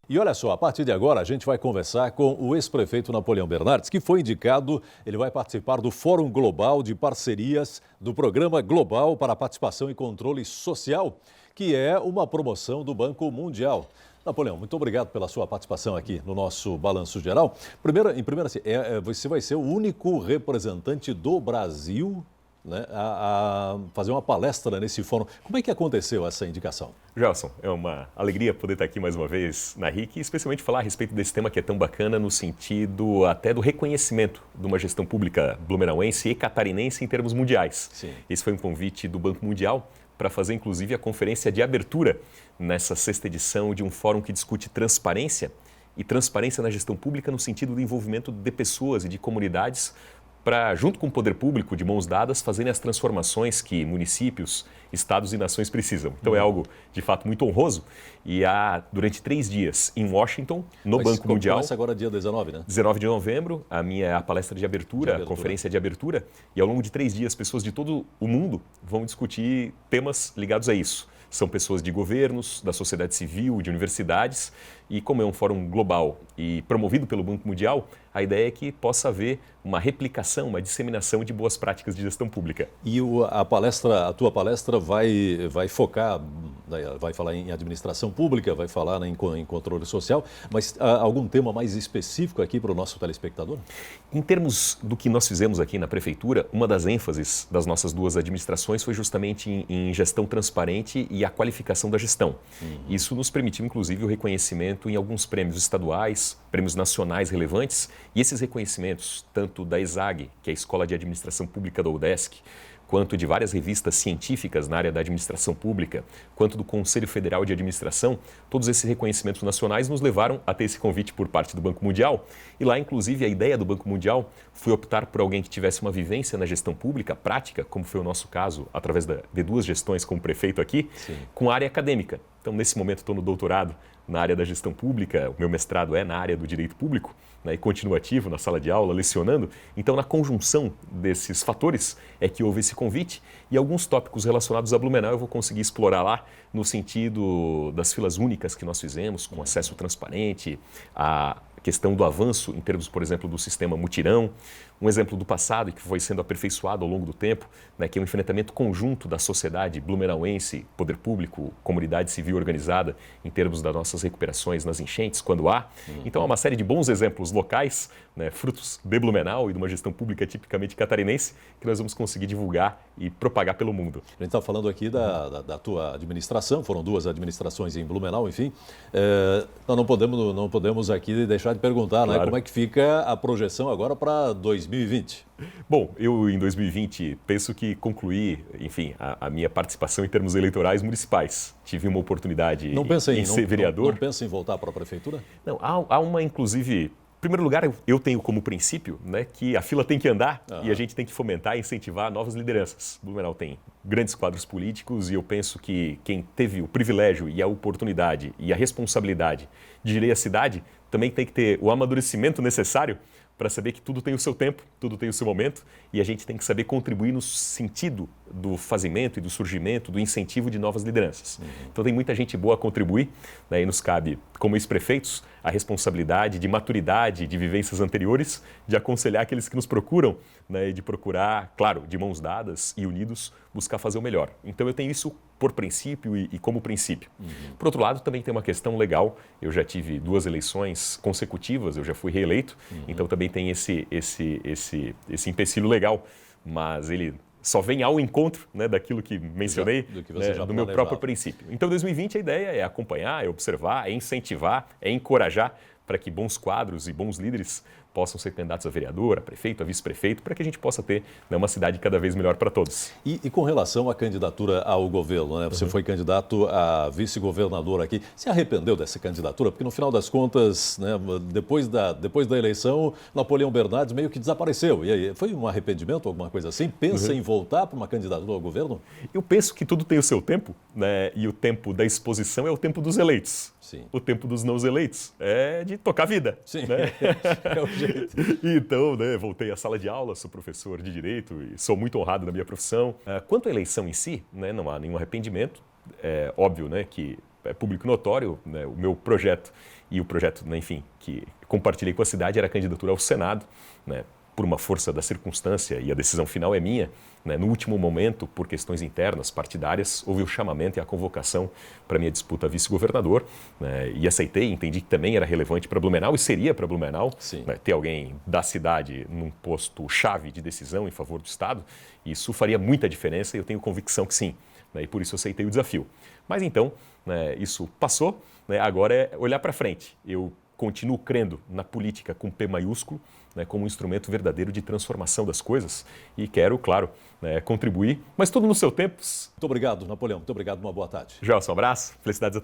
E olha só, a partir de agora a gente vai conversar com o ex-prefeito Napoleão Bernardes, que foi indicado, ele vai participar do Fórum Global de Parcerias do Programa Global para a Participação e Controle Social, que é uma promoção do Banco Mundial. Napoleão, muito obrigado pela sua participação aqui no nosso Balanço Geral. Primeiro assim, você vai ser o único representante do Brasil, né, a fazer uma palestra nesse fórum. Como é que aconteceu essa indicação? Gelson, é uma alegria poder estar aqui mais uma vez na RIC e especialmente falar a respeito desse tema que é tão bacana no sentido até do reconhecimento de uma gestão pública blumenauense e catarinense em termos mundiais. Sim. Esse foi um convite do Banco Mundial para fazer inclusive a conferência de abertura nessa sexta edição de um fórum que discute transparência e transparência na gestão pública no sentido do envolvimento de pessoas e de comunidades para, junto com o poder público, de mãos dadas, fazerem as transformações que municípios, estados e nações precisam. Então é algo, de fato, muito honroso. E há, durante 3 dias, em Washington, no Banco Mundial... Começa agora dia 19, né? 19 de novembro, a minha é a palestra de abertura, a conferência de abertura. E ao longo de 3 dias, pessoas de todo o mundo vão discutir temas ligados a isso. São pessoas de governos, da sociedade civil, de universidades. E como é um fórum global e promovido pelo Banco Mundial, a ideia é que possa haver uma replicação, uma disseminação de boas práticas de gestão pública. E a tua palestra vai focar, vai falar em administração pública, vai falar em controle social, mas algum tema mais específico aqui para o nosso telespectador? Em termos do que nós fizemos aqui na Prefeitura, uma das ênfases das nossas 2 administrações foi justamente em gestão transparente e a qualificação da gestão. Isso nos permitiu, inclusive, o reconhecimento em alguns prêmios estaduais, prêmios nacionais relevantes, e esses reconhecimentos, tanto da ESAG, que é a Escola de Administração Pública da UDESC, quanto de várias revistas científicas na área da administração pública, quanto do Conselho Federal de Administração, todos esses reconhecimentos nacionais nos levaram a ter esse convite por parte do Banco Mundial. E lá, inclusive, a ideia do Banco Mundial foi optar por alguém que tivesse uma vivência na gestão pública, prática, como foi o nosso caso, através de 2 gestões como prefeito aqui, Sim, com área acadêmica. Então, nesse momento, estou no doutorado na área da gestão pública, o meu mestrado é na área do direito público, né, e continuo ativo na sala de aula, lecionando. Então, na conjunção desses fatores é que houve esse convite e alguns tópicos relacionados a Blumenau eu vou conseguir explorar lá no sentido das filas únicas que nós fizemos, com acesso transparente, a questão do avanço em termos, por exemplo, do sistema mutirão, um exemplo do passado e que foi sendo aperfeiçoado ao longo do tempo, né, que é o enfrentamento conjunto da sociedade blumenauense, poder público, comunidade civil organizada, em termos das nossas recuperações nas enchentes, quando há. Então, há uma série de bons exemplos locais, né, frutos de Blumenau e de uma gestão pública tipicamente catarinense, que nós vamos conseguir divulgar e propagar pelo mundo. a gente está falando aqui da tua administração, foram 2 administrações em Blumenau, enfim. Nós não podemos aqui deixar de perguntar, Claro. né, como é que fica a projeção agora para 2020? Bom, eu em 2020 penso que concluí, enfim, a minha participação em termos eleitorais municipais. Tive uma oportunidade em ser vereador. Não pensa em voltar para a prefeitura? Não, há uma, inclusive, em primeiro lugar, eu tenho como princípio, né, que a fila tem que andar e a gente tem que fomentar e incentivar novas lideranças. Blumenau tem grandes quadros políticos e eu penso que quem teve o privilégio e a oportunidade e a responsabilidade de gerir a cidade também tem que ter o amadurecimento necessário para saber que tudo tem o seu tempo, tudo tem o seu momento e a gente tem que saber contribuir no sentido do fazimento e do surgimento, do incentivo de novas lideranças. Então tem muita gente boa a contribuir, né, e nos cabe, como ex-prefeitos, a responsabilidade de maturidade, de vivências anteriores, de aconselhar aqueles que nos procuram, né, e de procurar, claro, de mãos dadas e unidos, buscar fazer o melhor. Então eu tenho isso por princípio e como princípio. Por outro lado, também tem uma questão legal. Eu já tive 2 eleições consecutivas, eu já fui reeleito, então também tem esse empecilho legal, mas ele só vem ao encontro, né, daquilo que mencionei, do meu próprio princípio. Então, 2020 a ideia é acompanhar, é observar, é incentivar, é encorajar para que bons quadros e bons líderes possam ser candidatos a vereador, a prefeito, a vice-prefeito, para que a gente possa ter, né, uma cidade cada vez melhor para todos. E com relação à candidatura ao governo, né? Você foi candidato a vice-governador aqui. Se arrependeu dessa candidatura? Porque no final das contas, né, depois da eleição, Napoleão Bernardes meio que desapareceu. E aí, foi um arrependimento, alguma coisa assim? Pensa em voltar para uma candidatura ao governo? Eu penso que tudo tem o seu tempo, né? E o tempo da exposição é o tempo dos eleitos. Sim. O tempo dos não eleitos é de tocar a vida. Sim, né? é o jeito. Então, né, voltei à sala de aula, sou professor de Direito e sou muito honrado na minha profissão. Quanto à eleição em si, né, não há nenhum arrependimento. É óbvio, né, que é público notório, né, o meu projeto e o projeto, né, enfim, que compartilhei com a cidade era a candidatura ao Senado, né, por uma força da circunstância, e a decisão final é minha, né, no último momento, por questões internas, partidárias, houve o chamamento e a convocação para minha disputa a vice-governador, né, e aceitei, entendi que também era relevante para Blumenau e seria para Blumenau, né, ter alguém da cidade num posto-chave de decisão em favor do Estado, isso faria muita diferença e eu tenho convicção que sim, né, e por isso eu aceitei o desafio. Mas então, né, isso passou, né, agora é olhar para frente. Eu continuo crendo na política com P maiúsculo, né, como um instrumento verdadeiro de transformação das coisas e quero, claro, né, contribuir, mas tudo no seu tempo. Muito obrigado, Napoleão. Muito obrigado, uma boa tarde. Gelson, um abraço, felicidades a todos.